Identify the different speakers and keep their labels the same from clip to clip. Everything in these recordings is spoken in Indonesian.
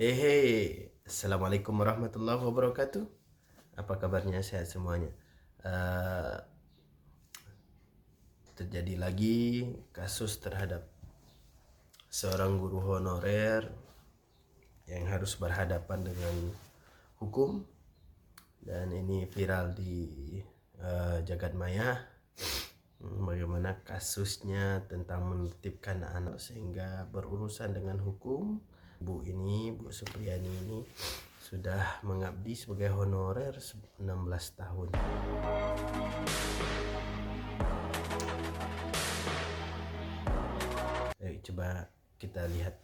Speaker 1: Assalamualaikum warahmatullahi wabarakatuh. Apa kabarnya? Sehat semuanya. Terjadi lagi kasus terhadap seorang guru honorer yang harus berhadapan dengan hukum, dan ini viral di jagat maya. Bagaimana kasusnya tentang menitipkan anak sehingga berurusan dengan hukum. Bu Supriyani ini sudah mengabdi sebagai honorer 16 tahun. Coba kita lihat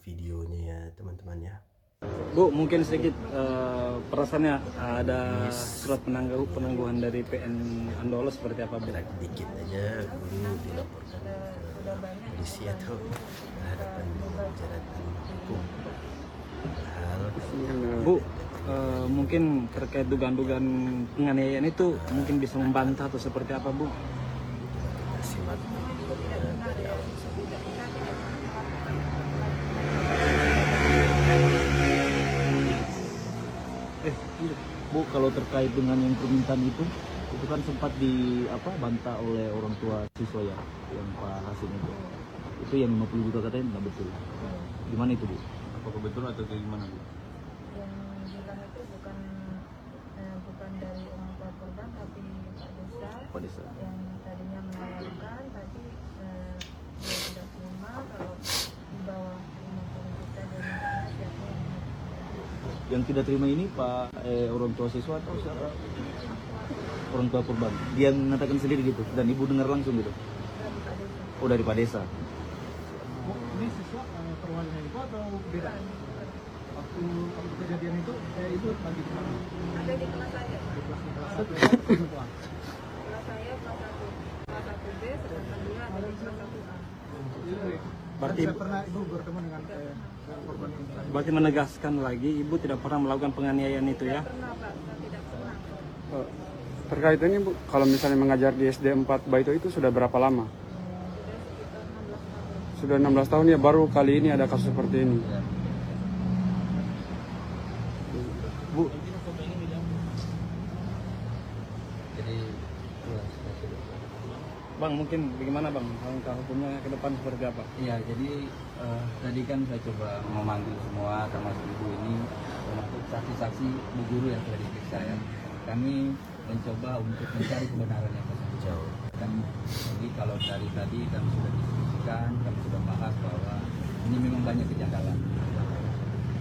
Speaker 1: videonya ya teman-teman ya.
Speaker 2: Bu, mungkin sedikit perasaannya ada surat penangguhan dari PN Andolo seperti apa, Bu?
Speaker 1: Dikit aja guru dilaporkan ke polisi atau berhadapan jeratan hukum.
Speaker 2: Bu, mungkin terkait dugaan-dugaan penganiayaan itu mungkin bisa membantah atau seperti apa, Bu?
Speaker 1: Kita simak dari awal sampai
Speaker 2: Bu, kalau terkait dengan yang permintaan itu kan sempat bantah oleh orang tua siswa ya, yang Pak Hasim itu yang 50 juta katanya nggak betul. Gimana itu, Bu? Apakah betul atau gimana, Bu?
Speaker 3: Yang bilang itu bukan dari orang tua korban, tapi Pak Desa yang tadinya menawarkan, tapi dia tidak terima kalau di bawah 50 juta dia minta siapa
Speaker 2: Yang tidak terima ini Pak orang tua siswa atau siapa? Orang tua korban. Dia mengatakan sendiri gitu dan Ibu dengar langsung gitu. Oh, dari Pak Desa.
Speaker 4: Ini siswa perwakilan itu atau beda? Waktu kejadian itu lagi di mana?
Speaker 3: ada di kelas saya.
Speaker 4: Di kelas
Speaker 3: Kelas saya kelas 1B, sedangkan dia ada di kelas 1A.
Speaker 2: Berarti
Speaker 4: pernah Ibu bertemu dengan korban ini?
Speaker 2: Berarti menegaskan lagi Ibu tidak pernah melakukan penganiayaan itu ya?
Speaker 3: Pernah Pak, saya tidak pernah.
Speaker 5: Terkait ini Bu, kalau misalnya mengajar di SD 4 Baito itu sudah berapa lama?
Speaker 3: Sudah sekitar 16 tahun.
Speaker 5: Sudah 16 tahun ya, baru kali ini ada kasus seperti ini.
Speaker 2: Bu, Bang, mungkin bagaimana Bang langkah hukumnya ke depan seperti apa?
Speaker 6: Iya, jadi tadi kan saya coba memanggil semua termasuk Ibu ini, termasuk saksi-saksi Bu Guru yang sudah diperiksa ya. Kami mencoba untuk mencari kebenaran yang jauh. Jadi kalau dari tadi kami sudah diskusikan, kami sudah bahas bahwa ini memang banyak kejanggalan.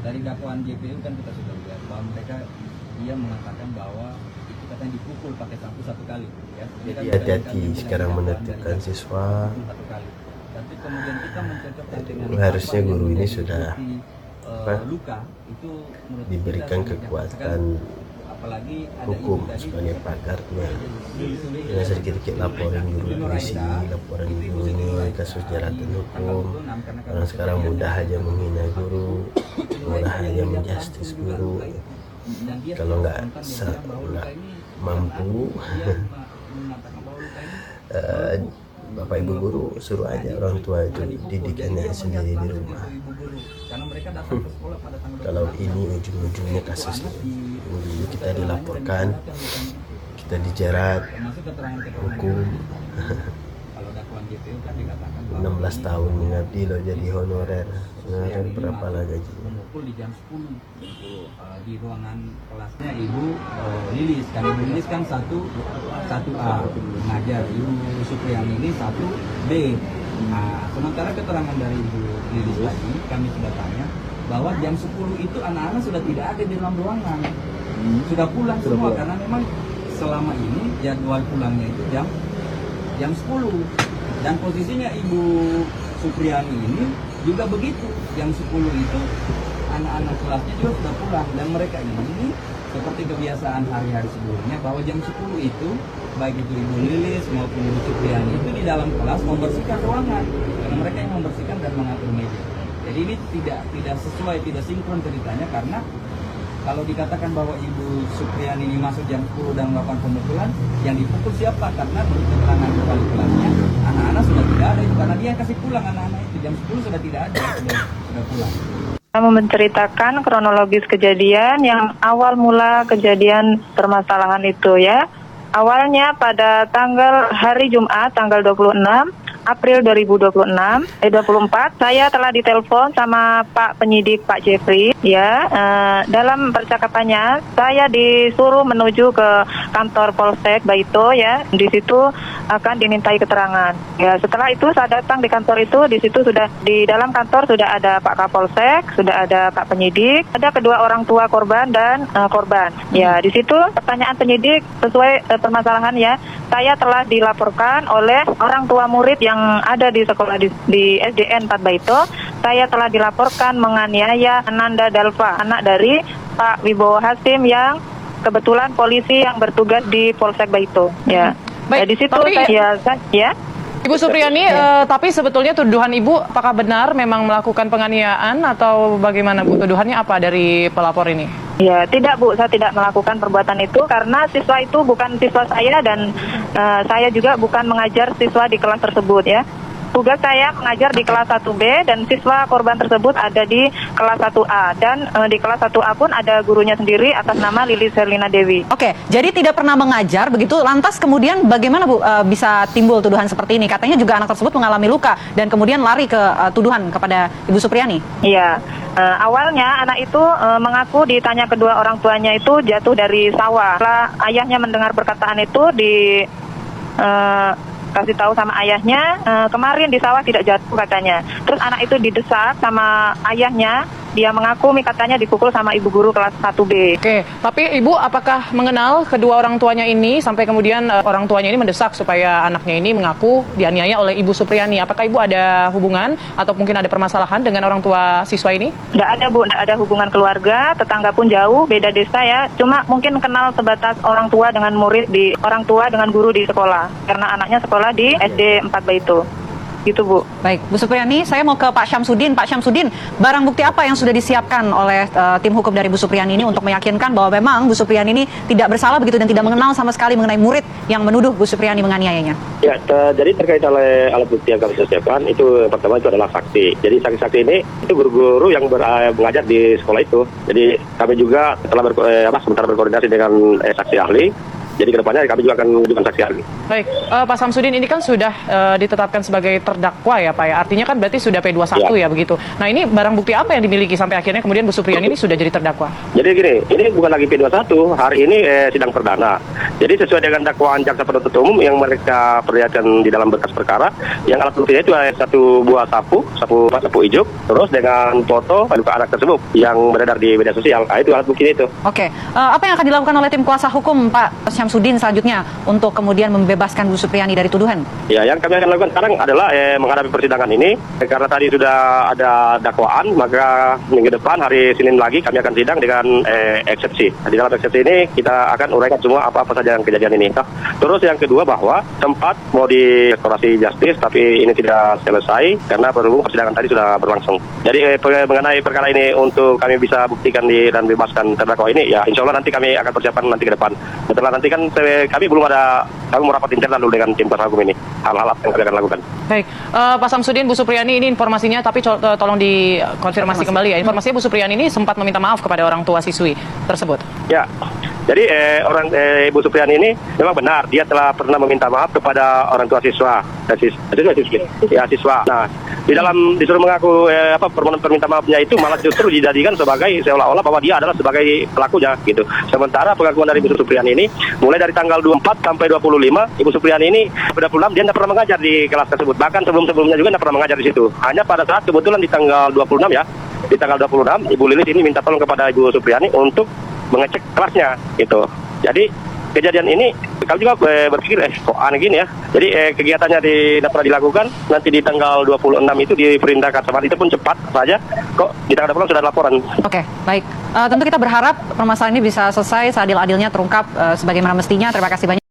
Speaker 6: Dari dakwaan JPU kan kita sudah lihat bahwa dia mengatakan bahwa itu katanya dipukul pakai sapu 1 kali ya.
Speaker 1: Jadi hati-hati sekarang menentukan siswa.
Speaker 6: Tapi kemudian kita mencocokkan dengan
Speaker 1: Harusnya guru ini sudah
Speaker 6: luka itu
Speaker 1: diberikan kekuatan
Speaker 6: apalagi
Speaker 1: hukum sebagai pagarnya. Dengan sedikit-sedikit laporan guru polisi, laporan guru ini kasus jeratan hukum. Orang sekarang mudah aja menghina guru, mudah aja menjustis guru. Kalau nggak mampu, Bapak Ibu guru suruh aja orang tua itu didikannya sendiri di rumah. Kalau ini ujung-ujungnya kasusnya, dulu kita dilaporkan, kita dijerat hukum. 16 tahun mengabdi loh jadi honorer. Honorer berapa lah gajinya?
Speaker 6: Memukul di jam 10 di ruangan kelasnya Ibu Lilis. Kan Ibu Lilis kan 1A mengajar, Ibu Supriyani ini 1B. Nah, sementara keterangan dari Ibu Lilis tadi kami sudah tanya bahwa jam 10 itu anak-anak sudah tidak ada di dalam ruangan, sudah pulang semua karena memang selama ini jadwal pulangnya itu jam 10 dan posisinya Ibu Supriyani ini juga begitu, jam 10 itu anak-anak kelasnya juga sudah pulang dan mereka ini seperti kebiasaan hari-hari sebelumnya bahwa jam 10 itu baik itu Ibu Lilis maupun Ibu Supriyani itu di dalam kelas membersihkan ruangan karena mereka yang membersihkan dan mengatur meja. Jadi ini tidak sesuai, tidak sinkron ceritanya karena kalau dikatakan bahwa Ibu Supriyani ini masuk jam 10 dan melakukan pemukulan, yang dipukul siapa? Karena menurut keterangan kepala kelasnya, anak-anak sudah tidak ada itu karena dia kasih pulang anak-anak itu jam 10 sudah tidak ada, sudah pulang.
Speaker 3: Kamu menceritakan kronologis kejadian yang awal mula kejadian permasalahan itu ya. Awalnya pada hari Jumat tanggal 26 April 24 saya telah ditelepon sama Pak penyidik Pak Jeffrey ya. Dalam percakapannya saya disuruh menuju ke kantor Polsek Baito ya. Di situ akan dimintai keterangan. Ya, setelah itu saya datang di kantor itu, di situ sudah di dalam kantor sudah ada Pak Kapolsek, sudah ada Pak penyidik, ada kedua orang tua korban dan korban. Ya, di situ pertanyaan penyidik sesuai permasalahan ya. Saya telah dilaporkan oleh orang tua murid yang ada di sekolah di SDN 4 Baito. Saya telah dilaporkan menganiaya Ananda Dalva, anak dari Pak Wibowo Hasim yang kebetulan polisi yang bertugas di Polsek Baito. Ya.
Speaker 7: Baik,
Speaker 3: Di situ
Speaker 7: tapi
Speaker 3: ya.
Speaker 7: Ibu Supriyani, tapi sebetulnya tuduhan Ibu apakah benar memang melakukan penganiayaan atau bagaimana Bu? Tuduhannya apa dari pelapor ini?
Speaker 3: Ya, tidak Bu, saya tidak melakukan perbuatan itu karena siswa itu bukan siswa saya dan saya juga bukan mengajar siswa di kelas tersebut ya. Tugas saya mengajar di kelas 1B dan siswa korban tersebut ada di kelas 1A dan di kelas 1A pun ada gurunya sendiri atas nama Lilis Herlina Dewi.
Speaker 8: Oke, jadi tidak pernah mengajar begitu. Lantas kemudian bagaimana Bu bisa timbul tuduhan seperti ini? Katanya juga anak tersebut mengalami luka dan kemudian lari ke tuduhan kepada Ibu Supriyani.
Speaker 3: Iya, awalnya anak itu mengaku ditanya kedua orang tuanya itu jatuh dari sawah. Setelah ayahnya mendengar perkataan itu kasih tahu sama ayahnya, kemarin di sawah tidak jatuh katanya. Terus anak itu didesak sama ayahnya, dia mengaku katanya dipukul sama ibu guru kelas 1B.
Speaker 7: Oke, tapi Ibu apakah mengenal kedua orang tuanya ini sampai kemudian orang tuanya ini mendesak supaya anaknya ini mengaku dianiaya oleh Ibu Supriyani? Apakah Ibu ada hubungan atau mungkin ada permasalahan dengan orang tua siswa ini?
Speaker 3: Tidak ada Bu, tidak ada hubungan keluarga, tetangga pun jauh, beda desa ya. Cuma mungkin kenal sebatas orang tua dengan murid orang tua dengan guru di sekolah. Karena anaknya sekolah di SD 4 Baito. Gitu Bu.
Speaker 8: Baik, Bu Supriyani, saya mau ke Pak Syamsuddin. Pak Syamsuddin, barang bukti apa yang sudah disiapkan oleh tim hukum dari Bu Supriyani ini untuk meyakinkan bahwa memang Bu Supriyani ini tidak bersalah begitu dan tidak mengenal sama sekali mengenai murid yang menuduh Bu Supriyani menganiayanya?
Speaker 9: Ya, jadi terkait oleh alat bukti yang kami siapkan, itu pertama itu adalah saksi. Jadi saksi-saksi ini itu guru-guru yang mengajar di sekolah itu. Jadi kami juga telah sementara berkoordinasi dengan saksi ahli. Jadi kedepannya kami juga akan menunjukkan saksi ahli.
Speaker 7: Baik, Pak Syamsuddin ini kan sudah ditetapkan sebagai terdakwa ya Pak ya. Artinya kan berarti sudah P21 ya begitu. Nah ini barang bukti apa yang dimiliki sampai akhirnya kemudian Bu Supriyani ini sudah jadi terdakwa? Jadi
Speaker 9: gini, ini bukan lagi P21, hari ini sidang perdana. Jadi sesuai dengan dakwaan jaksa penuntut umum yang mereka perlihatkan di dalam berkas perkara, yang alat buktinya itu satu buah sapu ijuk, terus dengan foto luka anak tersebut yang beredar di media sosial. Nah, itu alat buktinya itu.
Speaker 8: Oke, apa yang akan dilakukan oleh tim kuasa hukum Pak Syamsuddin selanjutnya untuk kemudian membebaskan Bu Supriyani dari tuduhan?
Speaker 9: Ya, yang kami akan lakukan sekarang adalah menghadapi persidangan ini. Karena tadi sudah ada dakwaan, maka minggu depan hari Senin lagi kami akan sidang dengan eksepsi. Di dalam eksepsi ini kita akan uraikan semua apa saja yang kejadian ini. Terus yang kedua bahwa sempat mau di restorasi justice tapi ini tidak selesai karena berhubung persidangan tadi sudah berlangsung. Jadi mengenai perkara ini untuk kami bisa buktikan dan bebaskan terdakwa ini, ya insya Allah nanti kami akan persiapkan nanti ke depan. Setelah nanti kan kami mau rapat internal dulu dengan tim kuasa hukum ini. Hal-hal apa yang kami akan lakukan.
Speaker 7: Baik, Pak Syamsuddin, Bu Supriyani ini informasinya, tapi tolong dikonfirmasi kembali ya. Informasinya Bu Supriyani ini sempat meminta maaf kepada orang tua siswi tersebut.
Speaker 9: Ya, jadi Ibu Supriyani ini memang benar, dia telah pernah meminta maaf kepada orang tua siswa. Siswa. Nah, disuruh mengaku permohonan perminta maafnya itu malah justru dijadikan sebagai seolah-olah bahwa dia adalah sebagai pelakunya gitu. Sementara pengakuan dari Ibu Supriyani ini mulai dari tanggal 24 sampai 25, Ibu Supriyani ini pada 26 dia tidak pernah mengajar di kelas tersebut. Bahkan sebelumnya juga tidak pernah mengajar di situ. Hanya pada saat kebetulan di tanggal 26 ya, di tanggal 26 Ibu Lilis ini minta tolong kepada Ibu Supriyani untuk mengecek kelasnya gitu. Jadi kejadian ini kami juga berpikir kok aneh gini ya. Jadi kegiatannya tidak pernah dilakukan, nanti di tanggal 26 itu diperintahkan sama itu pun cepat saja. Kok di tanggal 26 sudah ada laporan.
Speaker 8: Oke, baik. Tentu kita berharap permasalahan ini bisa selesai seadil-adilnya, terungkap sebagaimana mestinya. Terima kasih banyak.